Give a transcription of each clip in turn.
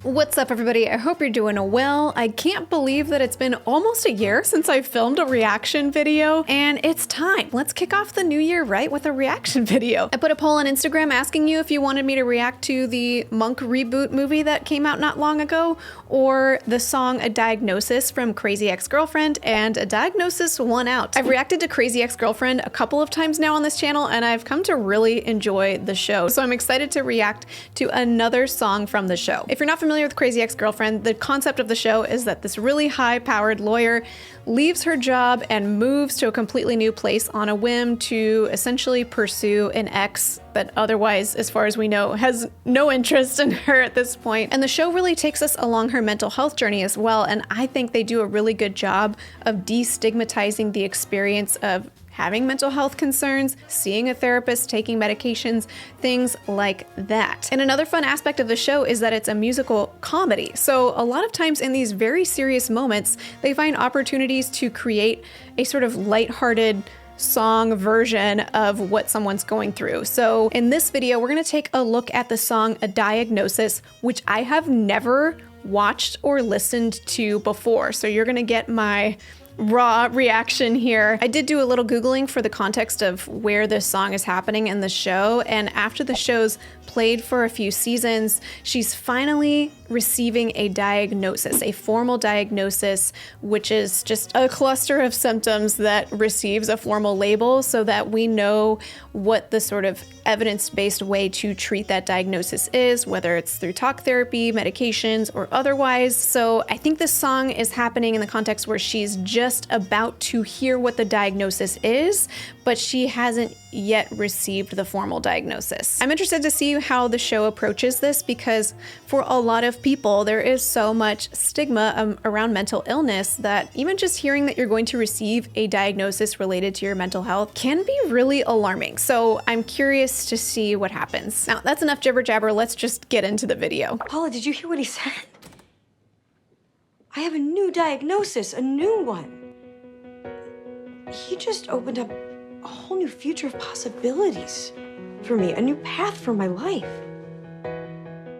What's up, everybody? I hope you're doing well. I can't believe that it's been almost a year since I filmed a reaction video, and it's time. Let's kick off the new year, right, with a reaction video. I put a poll on Instagram asking you if you wanted me to react to the Monk reboot movie that came out not long ago, or the song A Diagnosis from Crazy Ex-Girlfriend, and A Diagnosis won out. I've reacted to Crazy Ex-Girlfriend a couple of times now on this channel, and I've come to really enjoy the show, so I'm excited to react to another song from the show. If you're not familiar with Crazy Ex-Girlfriend, the concept of the show is that this really high-powered lawyer leaves her job and moves to a completely new place on a whim to essentially pursue an ex that otherwise, as far as we know, has no interest in her at this point. And the show really takes us along her mental health journey as well, and I think they do a really good job of destigmatizing the experience of having mental health concerns, seeing a therapist, taking medications, things like that. And another fun aspect of the show is that it's a musical comedy. So a lot of times in these very serious moments, they find opportunities to create a sort of lighthearted song version of what someone's going through. So in this video, we're gonna take a look at the song A Diagnosis, which I have never watched or listened to before. So you're gonna get my raw reaction here. I did do a little Googling for the context of where this song is happening in the show, and after the show's played for a few seasons, she's finally receiving a diagnosis, a formal diagnosis, which is just a cluster of symptoms that receives a formal label so that we know what the sort of evidence-based way to treat that diagnosis is, whether it's through talk therapy, medications, or otherwise. So I think this song is happening in the context where she's just about to hear what the diagnosis is, but she hasn't yet received the formal diagnosis. I'm interested to see how the show approaches this because for a lot of people, there is so much stigma around mental illness that even just hearing that you're going to receive a diagnosis related to your mental health can be really alarming. So I'm curious to see what happens. Now, that's enough jibber jabber. Let's just get into the video. Paula, did you hear what he said? I have a new diagnosis, a new one. He just opened up a whole new future of possibilities for me, a new path for my life.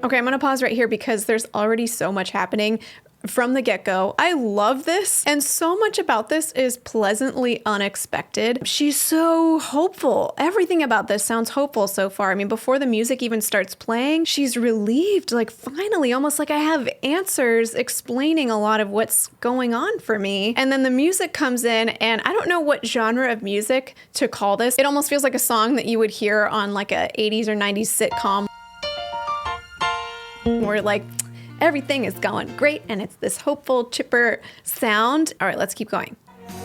Okay, I'm gonna pause right here because there's already so much happening from the get-go. I love this, and so much about this is pleasantly unexpected. She's so hopeful. Everything about this sounds hopeful so far. I mean, before the music even starts playing, she's relieved, like finally, almost like I have answers explaining a lot of what's going on for me. And then the music comes in, and I don't know what genre of music to call this. It almost feels like a song that you would hear on like a 80s or 90s sitcom where like, everything is going great, and it's this hopeful, chipper sound. All right, let's keep going.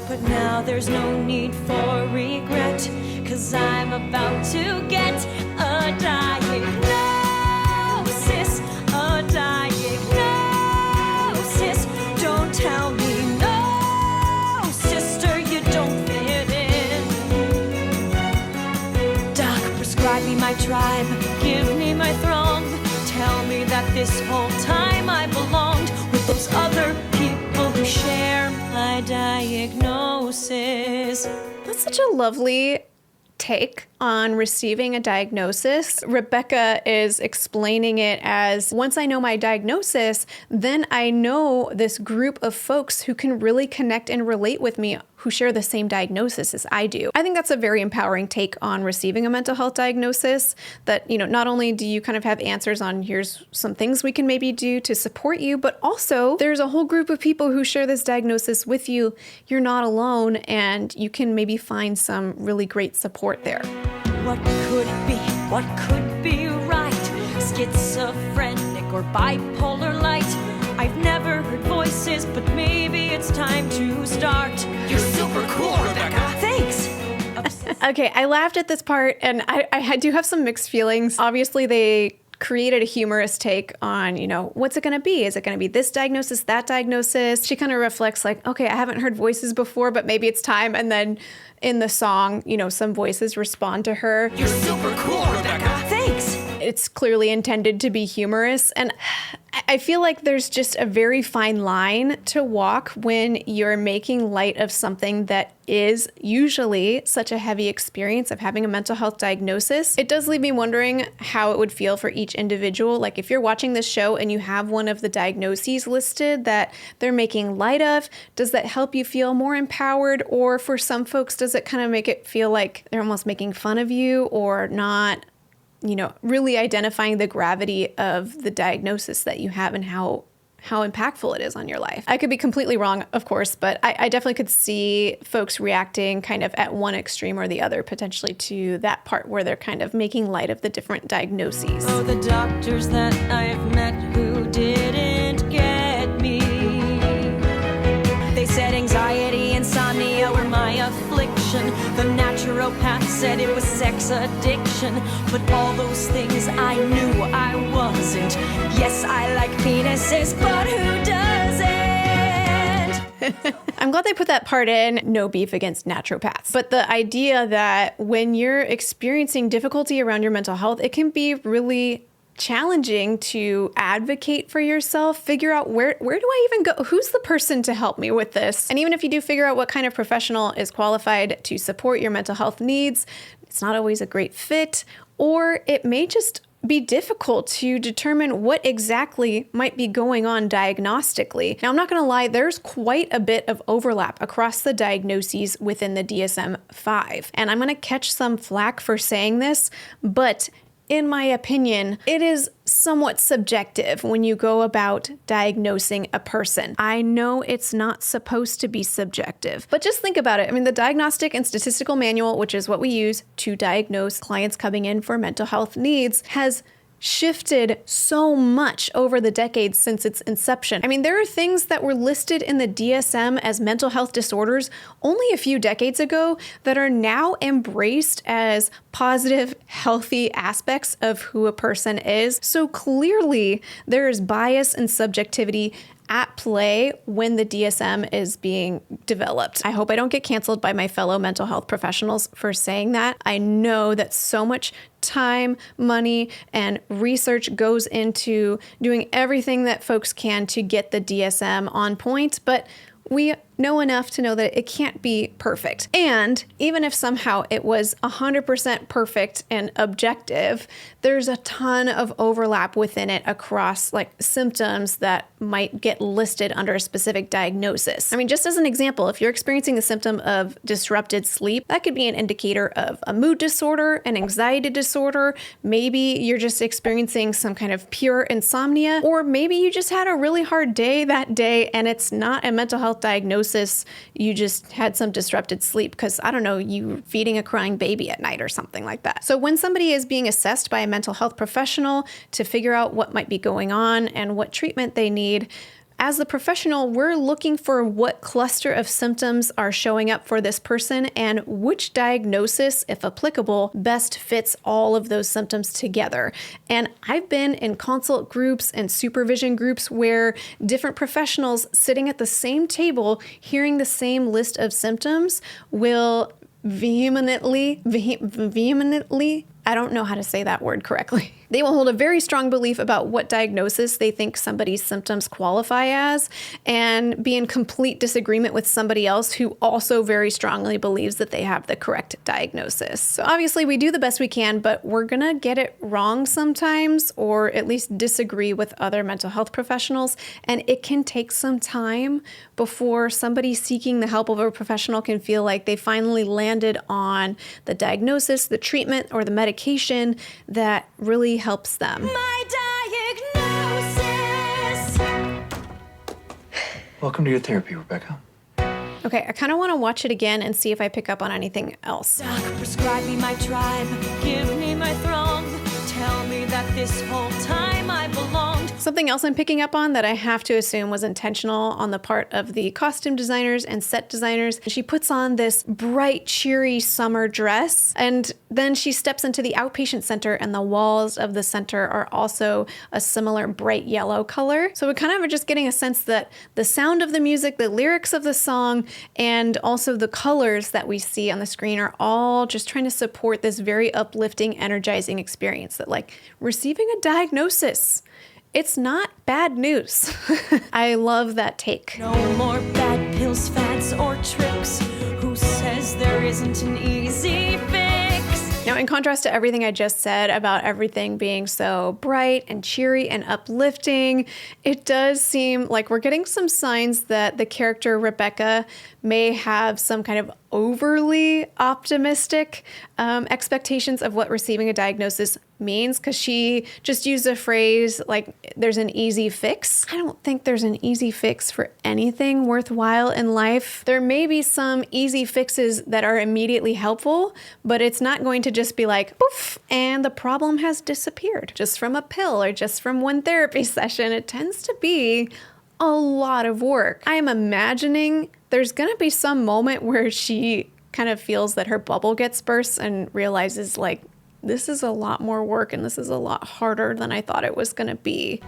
But now there's no need for regret, 'cause I'm about to get a diagnosis, a diagnosis. Don't tell me no, sister, you don't fit in. Doc, prescribe me my tribe, give me my throng. Tell me that this whole time I belonged with those other people who share my diagnosis. That's such a lovely take on receiving a diagnosis. Rebecca is explaining it as, once I know my diagnosis, then I know this group of folks who can really connect and relate with me, who share the same diagnosis as I do. I think that's a very empowering take on receiving a mental health diagnosis, that, you know, not only do you kind of have answers on here's some things we can maybe do to support you, but also there's a whole group of people who share this diagnosis with you. You're not alone, and you can maybe find some really great support there. What could be? What could be right? Schizophrenic or bipolar light? I've never heard voices, but maybe it's time to start. You're super cool, Rebecca. Thanks. Okay, I laughed at this part, and I do have some mixed feelings. Obviously, they created a humorous take on, you know, what's it going to be? Is it going to be this diagnosis, that diagnosis? She kind of reflects like, okay, I haven't heard voices before, but maybe it's time. And then in the song, you know, some voices respond to her. You're super cool, Rebecca. Thanks. it's clearly intended to be humorous. And I feel like there's just a very fine line to walk when you're making light of something that is usually such a heavy experience of having a mental health diagnosis. It does leave me wondering how it would feel for each individual. Like if you're watching this show and you have one of the diagnoses listed that they're making light of, does that help you feel more empowered? Or for some folks, does it kind of make it feel like they're almost making fun of you or not, really identifying the gravity of the diagnosis that you have and how impactful it is on your life? I could be completely wrong, of course, but I definitely could see folks reacting kind of at one extreme or the other, potentially to that part where they're kind of making light of the different diagnoses. Oh, the doctors that I've met who didn't get me. They said anxiety, insomnia were my affliction. The naturopath said it was sex addiction. But all those things I knew I wasn't. Yes, I like penises, but who doesn't? I'm glad they put that part in, no beef against naturopaths. But the idea that when you're experiencing difficulty around your mental health, it can be really challenging to advocate for yourself, figure out where do I even go? Who's the person to help me with this? And even if you do figure out what kind of professional is qualified to support your mental health needs, it's not always a great fit, or it may just be difficult to determine what exactly might be going on diagnostically. Now, I'm not going to lie, there's quite a bit of overlap across the diagnoses within the DSM-5. And I'm going to catch some flack for saying this, but in my opinion, it is somewhat subjective when you go about diagnosing a person. I know it's not supposed to be subjective, but just think about it. I mean, the Diagnostic and Statistical Manual, which is what we use to diagnose clients coming in for mental health needs, has shifted so much over the decades since its inception. I mean, there are things that were listed in the DSM as mental health disorders only a few decades ago that are now embraced as positive, healthy aspects of who a person is. So clearly, there is bias and subjectivity at play when the DSM is being developed. I hope I don't get canceled by my fellow mental health professionals for saying that. I know that so much time, money, and research goes into doing everything that folks can to get the DSM on point, but we know enough to know that it can't be perfect. And even if somehow it was 100% perfect and objective, there's a ton of overlap within it across like symptoms that might get listed under a specific diagnosis. I mean, just as an example, if you're experiencing the symptom of disrupted sleep, that could be an indicator of a mood disorder, an anxiety disorder. Maybe you're just experiencing some kind of pure insomnia, or maybe you just had a really hard day that day and it's not a mental health diagnosis. You just had some disrupted sleep because, I don't know, you were feeding a crying baby at night or something like that. So when somebody is being assessed by a mental health professional to figure out what might be going on and what treatment they need, as the professional, we're looking for what cluster of symptoms are showing up for this person and which diagnosis, if applicable, best fits all of those symptoms together. And I've been in consult groups and supervision groups where different professionals sitting at the same table, hearing the same list of symptoms, will vehemently, I don't know how to say that word correctly. They will hold a very strong belief about what diagnosis they think somebody's symptoms qualify as and be in complete disagreement with somebody else who also very strongly believes that they have the correct diagnosis. So obviously we do the best we can, but we're gonna get it wrong sometimes, or at least disagree with other mental health professionals. And it can take some time before somebody seeking the help of a professional can feel like they finally landed on the diagnosis, the treatment, or the medication that really helps them. My diagnosis. Welcome to your therapy, Rebecca. Okay, I kind of want to watch it again and see if I pick up on anything else. Doc, prescribe me my tribe, give me my throng. Tell me that this whole time I belonged Something else I'm picking up on that I have to assume was intentional on the part of the costume designers and set designers. She puts on this bright, cheery summer dress, and then she steps into the outpatient center, and the walls of the center are also a similar bright yellow color. So we kind of are just getting a sense that the sound of the music, the lyrics of the song, and also the colors that we see on the screen are all just trying to support this very uplifting, energizing experience that, like, receiving a diagnosis, it's not bad news. I love that take. No more bad pills, fads, or tricks. Who says there isn't an easy fix? Now, in contrast to everything I just said about everything being so bright and cheery and uplifting, it does seem like we're getting some signs that the character Rebecca may have some kind of overly optimistic expectations of what receiving a diagnosis means, because she just used a phrase like there's an easy fix. I don't think there's an easy fix for anything worthwhile in life. There may be some easy fixes that are immediately helpful, but it's not going to just be like poof and the problem has disappeared just from a pill or just from one therapy session. It tends to be a lot of work. I am imagining there's going to be some moment where she kind of feels that her bubble gets burst and realizes, like, this is a lot more work and this is a lot harder than I thought it was going to be.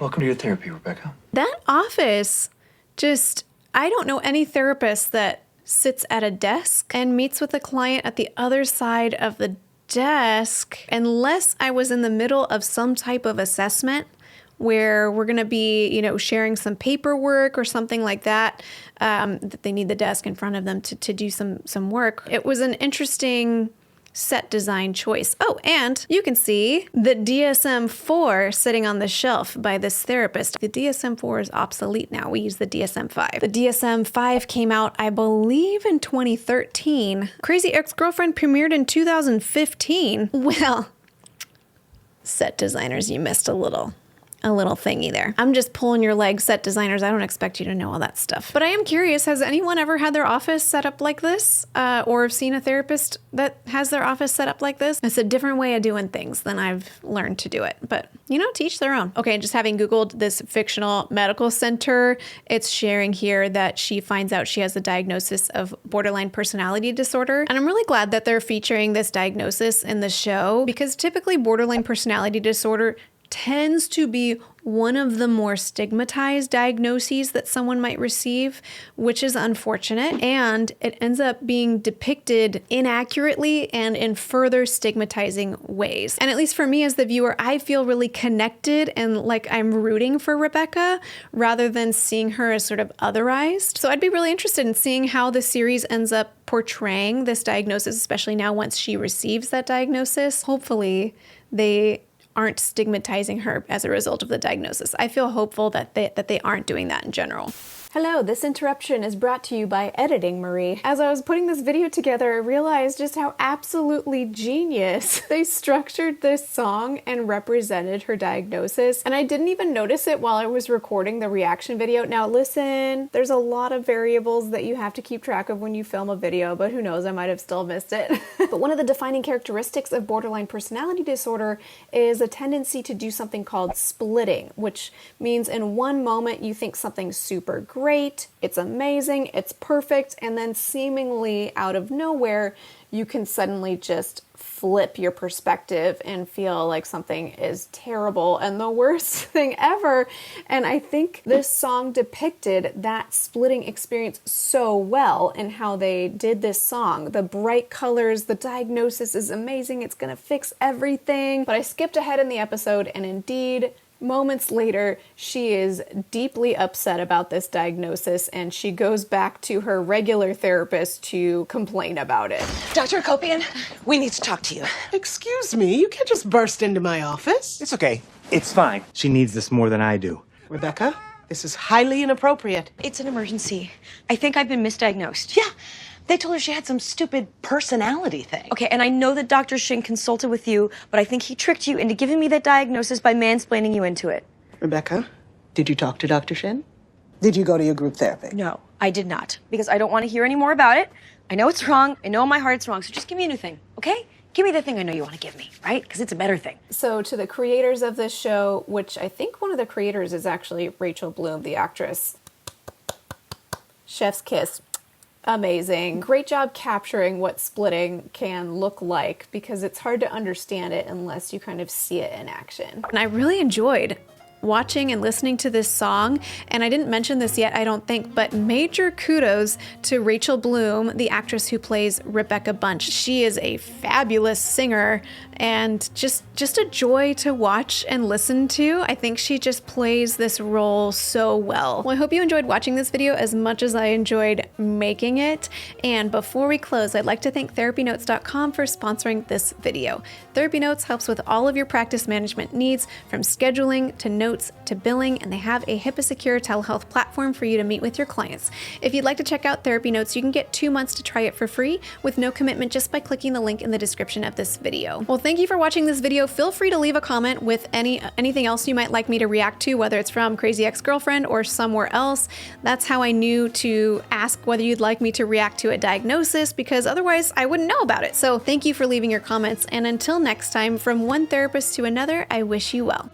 Welcome to your therapy, Rebecca. That office, just, I don't know any therapist that sits at a desk and meets with a client at the other side of the desk, unless I was in the middle of some type of assessment where we're going to be, you know, sharing some paperwork or something like that, that they need the desk in front of them to do some work. It was an interesting set design choice. Oh, and you can see the DSM-4 sitting on the shelf by this therapist. The DSM-4 is obsolete now. We use the DSM-5. The DSM-5 came out, I believe, in 2013. Crazy Ex-Girlfriend premiered in 2015. Well, set designers, you missed a little thingy there. I'm just pulling your leg, set designers. I don't expect you to know all that stuff. But I am curious, has anyone ever had their office set up like this? Or have seen a therapist that has their office set up like this? It's a different way of doing things than I've learned to do it. But, you know, to each their own. Okay, just having Googled this fictional medical center, it's sharing here that she finds out she has a diagnosis of borderline personality disorder. And I'm really glad that they're featuring this diagnosis in the show, because typically borderline personality disorder tends to be one of the more stigmatized diagnoses that someone might receive, which is unfortunate, and it ends up being depicted inaccurately and in further stigmatizing ways. And at least for me as the viewer, I feel really connected and like I'm rooting for Rebecca rather than seeing her as sort of otherized. So I'd be really interested in seeing how the series ends up portraying this diagnosis, especially now once she receives that diagnosis. Hopefully they aren't stigmatizing her as a result of the diagnosis. I feel hopeful that they aren't doing that in general. Hello, this interruption is brought to you by Editing Marie. As I was putting this video together, I realized just how absolutely genius they structured this song and represented her diagnosis. And I didn't even notice it while I was recording the reaction video. Now listen, there's a lot of variables that you have to keep track of when you film a video, but who knows, I might have still missed it. But one of the defining characteristics of borderline personality disorder is a tendency to do something called splitting, which means in one moment you think something's super great, it's amazing, it's perfect, and then seemingly out of nowhere, you can suddenly just flip your perspective and feel like something is terrible and the worst thing ever. And I think this song depicted that splitting experience so well in how they did this song. The bright colors, the diagnosis is amazing, it's gonna fix everything. But I skipped ahead in the episode, and indeed, moments later, she is deeply upset about this diagnosis, and she goes back to her regular therapist to complain about it. Dr. Copian, we need to talk to you. Excuse me, you can't just burst into my office. It's okay. It's fine. She needs this more than I do. Rebecca, this is highly inappropriate. It's an emergency. I think I've been misdiagnosed. Yeah, they told her she had some stupid personality thing. Okay, and I know that Dr. Shin consulted with you, but I think he tricked you into giving me that diagnosis by mansplaining you into it. Rebecca, did you talk to Dr. Shin? Did you go to your group therapy? No, I did not, because I don't want to hear any more about it. I know it's wrong. I know in my heart it's wrong, so just give me a new thing, okay? Give me the thing I know you want to give me, right? Because it's a better thing. So to the creators of this show, which I think one of the creators is actually Rachel Bloom, the actress. Chef's kiss. Amazing. Great job capturing what splitting can look like, because it's hard to understand it unless you kind of see it in action. And I really enjoyed watching and listening to this song, and I didn't mention this yet, I don't think, but major kudos to Rachel Bloom, the actress who plays Rebecca Bunch. She is a fabulous singer and just a joy to watch and listen to. I think she just plays this role so well. Well, I hope you enjoyed watching this video as much as I enjoyed making it. And before we close, I'd like to thank TherapyNotes.com for sponsoring this video. Therapy Notes helps with all of your practice management needs, from scheduling to notes to billing, and they have a HIPAA-secure telehealth platform for you to meet with your clients. If you'd like to check out Therapy Notes, you can get 2 months to try it for free with no commitment just by clicking the link in the description of this video. Well, thank you for watching this video. Feel free to leave a comment with anything else you might like me to react to, whether it's from Crazy Ex-Girlfriend or somewhere else. That's how I knew to ask whether you'd like me to react to a diagnosis, because otherwise I wouldn't know about it. So thank you for leaving your comments, and until next time, from one therapist to another, I wish you well.